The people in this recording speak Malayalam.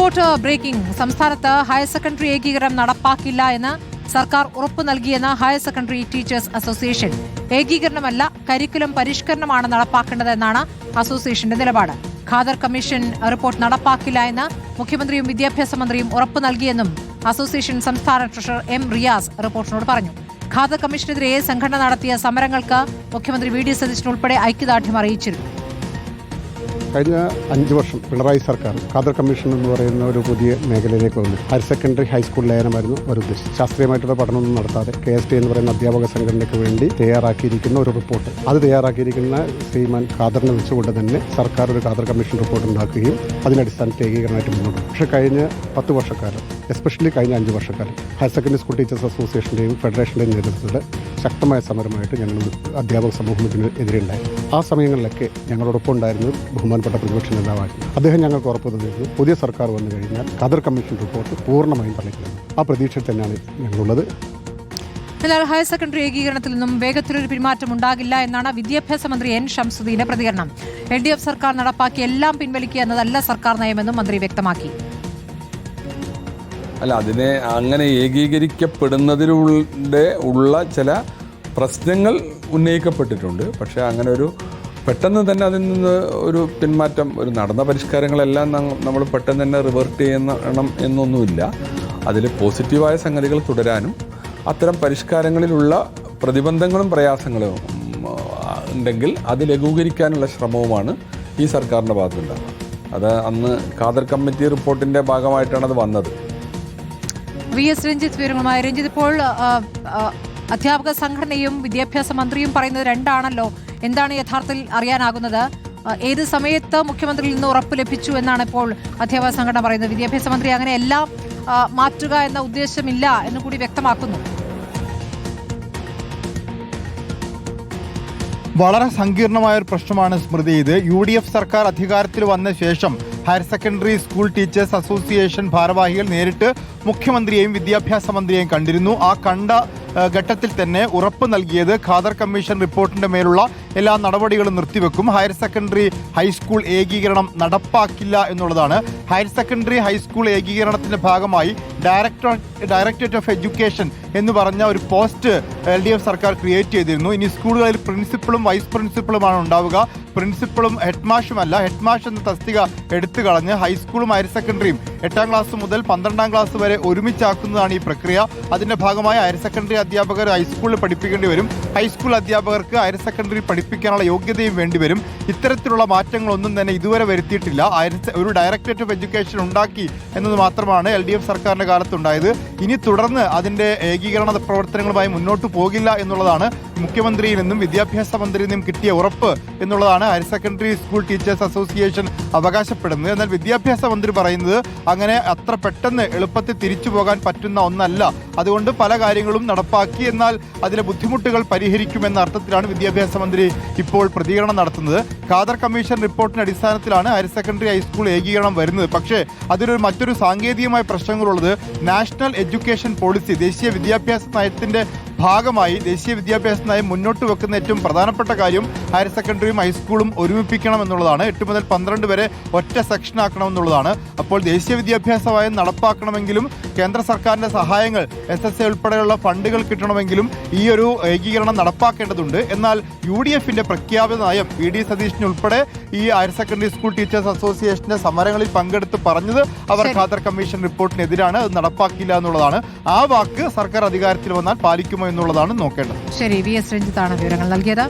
Report breaking. സംസ്ഥാനത്ത് ഹയർ സെക്കൻഡറി ഏകീകരണം നടപ്പാക്കില്ല എന്ന് സർക്കാർ ഉറപ്പു നൽകിയെന്ന് ഹയർ സെക്കൻഡറി ടീച്ചേഴ്സ് അസോസിയേഷൻ. ഏകീകരണമല്ല, കരിക്കുലം പരിഷ്കരണമാണ് നടപ്പാക്കേണ്ടതെന്നാണ് അസോസിയേഷന്റെ നിലപാട്. ഖാദർ കമ്മീഷൻ റിപ്പോർട്ട് നടപ്പാക്കില്ല എന്ന് മുഖ്യമന്ത്രിയും വിദ്യാഭ്യാസ മന്ത്രിയും ഉറപ്പു നൽകിയെന്നും അസോസിയേഷൻ സംസ്ഥാന ട്രഷറർ എം റിയാസ് റിപ്പോർട്ടിനോട് പറഞ്ഞു. ഖാദർ കമ്മീഷനെതിരെ സംഘടന നടത്തിയ സമരങ്ങൾക്ക് മുഖ്യമന്ത്രി വി.ഡി. സതീശൻ ഉൾപ്പെടെ ഐക്യദാർഢ്യം അറിയിച്ചിരുന്നു. കഴിഞ്ഞ 5 വർഷം പിണറായി സർക്കാർ ഖാദർ കമ്മീഷൻ എന്ന് പറയുന്ന ഒരു പുതിയ മേഖലയിലേക്ക് വന്നു. ഹയർ സെക്കൻഡറി ഹൈസ്കൂൾ ലയനമായിരുന്നു അവർ ഉദ്ദേശിച്ചത്. ശാസ്ത്രീയമായിട്ടുള്ള പഠനമൊന്നും നടത്താതെ KST എന്ന് പറയുന്ന അധ്യാപക സംഘടനയ്ക്ക് വേണ്ടി തയ്യാറാക്കിയിരിക്കുന്ന ഒരു റിപ്പോർട്ട്, അത് തയ്യാറാക്കിയിരിക്കുന്ന ശ്രീമാൻ ഖാദറിനെ വെച്ചുകൊണ്ട് തന്നെ സർക്കാർ ഒരു ഖാദർ കമ്മീഷൻ റിപ്പോർട്ട് ഉണ്ടാക്കുകയും അതിനടിസ്ഥാനത്തിൽ ഏകീകരണമായിട്ട് മുന്നോട്ട്. പക്ഷേ കഴിഞ്ഞ 10 വർഷക്കാലം, എസ്പെഷ്യലി കഴിഞ്ഞ 5 വർഷക്കാലം ഹയർ സെക്കൻഡറി സ്കൂൾ ടീച്ചേഴ്സ് അസോസിയേഷൻ്റെയും ഫെഡറേഷൻ്റെയും നേതൃത്വത്തിൽ ശക്തമായ സമരമായിട്ട് ഞങ്ങൾ അധ്യാപക സമൂഹത്തിന് എതിരെയുണ്ടായി. ആ സമയങ്ങളിലൊക്കെ ഞങ്ങളോടൊപ്പം ഉണ്ടായിരുന്നത് ബഹുമാനപ്പെട്ട പ്രതിപക്ഷ നേതാവായിരുന്നു. അദ്ദേഹം ഞങ്ങൾക്ക് ഉറപ്പ് നൽകിയിരുന്നു, പുതിയ സർക്കാർ വന്നു കഴിഞ്ഞാൽ ഖാദർ കമ്മീഷൻ റിപ്പോർട്ട് പൂർണ്ണമായും തള്ളിക്കളയും. ആ പ്രതീക്ഷയിൽ തന്നെയാണ് ഞങ്ങളുള്ളത്. എന്നാൽ ഹയർ സെക്കൻഡറി ഏകീകരണത്തിൽ നിന്നും വേഗത്തിലൊരു പിന്മാറ്റം ഉണ്ടാകില്ല എന്നാണ് വിദ്യാഭ്യാസ മന്ത്രി എൻ ഷംസുദ്ദീന്റെ പ്രതികരണം. LDF സർക്കാർ നടപ്പാക്കി എല്ലാം പിൻവലിക്കുക എന്നതല്ല സർക്കാർ നയമെന്നും മന്ത്രി വ്യക്തമാക്കി. അല്ല, അതിനെ അങ്ങനെ ഏകീകരിക്കപ്പെടുന്നതിലൂടെ ഉള്ള ചില പ്രശ്നങ്ങൾ ഉന്നയിക്കപ്പെട്ടിട്ടുണ്ട്. പക്ഷേ അങ്ങനെ ഒരു പെട്ടെന്ന് തന്നെ അതിൽ നിന്ന് ഒരു പിന്മാറ്റം, ഒരു നടന്ന പരിഷ്കാരങ്ങളെല്ലാം നമ്മൾ പെട്ടെന്ന് തന്നെ റിവേർട്ട് ചെയ്യണം എന്നൊന്നുമില്ല. അതിൽ പോസിറ്റീവായ സംഗതികൾ തുടരാനും അത്തരം പരിഷ്കാരങ്ങളിലുള്ള പ്രതിബന്ധങ്ങളും പ്രയാസങ്ങളും ഉണ്ടെങ്കിൽ അത് ലഘൂകരിക്കാനുള്ള ശ്രമവുമാണ് ഈ സർക്കാരിൻ്റെ ഭാഗത്തുണ്ടാകുക. അത് അന്ന് ഖാദർ കമ്മിറ്റി റിപ്പോർട്ടിൻ്റെ ഭാഗമായിട്ടാണ് അത് വന്നത്. VS രഞ്ജിത്ത് വിവരങ്ങളുമായി. രഞ്ജിത്ത്, ഇപ്പോൾ അധ്യാപക സംഘടനയും വിദ്യാഭ്യാസ മന്ത്രിയും പറയുന്നത് രണ്ടാണല്ലോ. എന്താണ് യഥാർത്ഥത്തിൽ അറിയാനാകുന്നത്? ഏത് സമയത്ത് മുഖ്യമന്ത്രിയിൽ നിന്ന് ഉറപ്പ് ലഭിച്ചു എന്നാണ് ഇപ്പോൾ അധ്യാപക സംഘടന പറയുന്നത്? വിദ്യാഭ്യാസ മന്ത്രി അങ്ങനെ എല്ലാം മാറ്റുക എന്ന ഉദ്ദേശമില്ല എന്ന് കൂടി വ്യക്തമാക്കുന്നു. വളരെ സങ്കീർണമായ ഒരു പ്രശ്നമാണ് സ്മൃതി. ഇത് UDF സർക്കാർ അധികാരത്തിൽ വന്ന ശേഷം higher secondary school teachers association ഭാരവാഹികൾ നേരിട്ട് മുഖ്യമന്ത്രിയെയും വിദ്യാഭ്യാസ മന്ത്രിയെയും കണ്ടിരുന്നു. ആ കണ്ട ഘട്ടത്തിൽ തന്നെ ഉറപ്പ് നൽകിയത് ഖാദർ കമ്മീഷൻ റിപ്പോർട്ടിന്റെ മേലുള്ള എല്ലാ നടപടികളും നിർത്തിവെക്കും, ഹയർ സെക്കൻഡറി ഹൈസ്കൂൾ ഏകീകരണം നടപ്പാക്കില്ല എന്നുള്ളതാണ്. ഹയർ സെക്കൻഡറി ഹൈസ്കൂൾ ഏകീകരണത്തിന്റെ ഭാഗമായി ഡയറക്ടറേറ്റ് ഓഫ് എഡ്യൂക്കേഷൻ എന്ന് പറഞ്ഞ ഒരു പോസ്റ്റ് LDF സർക്കാർ ക്രിയേറ്റ് ചെയ്തിരുന്നു. ഇനി സ്കൂളുകളിൽ പ്രിൻസിപ്പളും വൈസ് പ്രിൻസിപ്പളുമാണ് ഉണ്ടാവുക. പ്രിൻസിപ്പളും ഹെഡ്മാഷുമല്ല. ഹെഡ്മാഷ് എന്ന തസ്തിക എടുത്തു കളഞ്ഞ് ഹൈസ്കൂളും ഹയർ സെക്കൻഡറിയും 8ാം ക്ലാസ് മുതൽ 12ാം ക്ലാസ് വരെ ഒരുമിച്ചാക്കുന്നതാണ് ഈ പ്രക്രിയ. അതിന്റെ ഭാഗമായി ഹയർ സെക്കൻഡറി അധ്യാപകർ ഹൈസ്കൂളിൽ പഠിപ്പിക്കേണ്ടി വരും. ഹൈസ്കൂൾ അധ്യാപകർക്ക് ഹയർ സെക്കൻഡറി പഠിപ്പിക്കാനുള്ള യോഗ്യതയും വേണ്ടിവരും. ഇത്തരത്തിലുള്ള മാറ്റങ്ങളൊന്നും തന്നെ ഇതുവരെ വരുത്തിയിട്ടില്ല. ഒരു ഡയറക്ടറേറ്റ് ഓഫ് എഡ്യൂക്കേഷൻ ഉണ്ടാക്കി എന്നത് മാത്രമാണ് LDF സർക്കാരിന്റെ കാലത്തുണ്ടായത്. ഇനി തുടർന്ന് അതിന്റെ ഏകീകരണ പ്രവർത്തനങ്ങളുമായി മുന്നോട്ട് പോകില്ല എന്നുള്ളതാണ് മുഖ്യമന്ത്രിയിൽ നിന്നും വിദ്യാഭ്യാസ മന്ത്രിയിൽ നിന്നും കിട്ടിയ ഉറപ്പ് എന്നുള്ളതാണ് higher secondary school teachers association അവകാശപ്പെടുന്നത്. എന്നാൽ വിദ്യാഭ്യാസ മന്ത്രി പറയുന്നത് അങ്ങനെ അത്ര പെട്ടെന്ന് എളുപ്പത്തിൽ തിരിച്ചു പോകാൻ പറ്റുന്ന ഒന്നല്ല. അതുകൊണ്ട് പല കാര്യങ്ങളും നടപ്പാക്കി, എന്നാൽ അതിലെ ബുദ്ധിമുട്ടുകൾ പരിഹരിക്കുമെന്ന അർത്ഥത്തിലാണ് വിദ്യാഭ്യാസ മന്ത്രി ഇപ്പോൾ പ്രതികരണം നടത്തുന്നത്. ഖാദർ കമ്മീഷൻ റിപ്പോർട്ടിന്റെ അടിസ്ഥാനത്തിലാണ് ഹയർ സെക്കൻഡറി ഹൈസ്കൂൾ ഏകീകരണം വരുന്നത്. പക്ഷേ അതിലൊരു മറ്റൊരു സാങ്കേതികമായ പ്രശ്നങ്ങളുള്ളത്. നാഷണൽ എഡ്യൂക്കേഷൻ പോളിസി, ദേശീയ വിദ്യാഭ്യാസ നയത്തിന്റെ ഭാഗമായി ദേശീയ വിദ്യാഭ്യാസ നയം മുന്നോട്ട് വെക്കുന്ന ഏറ്റവും പ്രധാനപ്പെട്ട കാര്യം ഹയർ സെക്കൻഡറിയും ഹൈസ്കൂളും ഒരുമിപ്പിക്കണം എന്നുള്ളതാണ്. 8 മുതൽ 12 വരെ ഒറ്റ സെക്ഷനാക്കണം എന്നുള്ളതാണ്. അപ്പോൾ ദേശീയ വിദ്യാഭ്യാസ നയം നടപ്പാക്കണമെങ്കിലും കേന്ദ്ര സർക്കാരിന്റെ സഹായങ്ങൾ SSA ഉൾപ്പെടെയുള്ള ഫണ്ടുകൾ കിട്ടണമെങ്കിലും ഈ ഒരു ഏകീകരണം നടപ്പാക്കേണ്ടതുണ്ട്. എന്നാൽ UDFന്റെ പ്രഖ്യാപിത നയം V.D. സതീശൻ ഉൾപ്പെടെ ഈ ഹയർ സെക്കൻഡറി സ്കൂൾ ടീച്ചേഴ്സ് അസോസിയേഷന്റെ സമരങ്ങളിൽ പങ്കെടുത്ത് പറഞ്ഞത് അവർ ഖാദർ കമ്മീഷൻ റിപ്പോർട്ടിനെതിരാണ്, അത് നടപ്പാക്കില്ല എന്നുള്ളതാണ്. ആ വാക്ക് സർക്കാർ അധികാരത്തിൽ വന്നാൽ പാലിക്കുമോ എന്നുള്ളതാണ് നോക്കേണ്ടത്. ശരി, VS രഞ്ജിത്താണ് വിവരങ്ങൾ നൽകിയത്.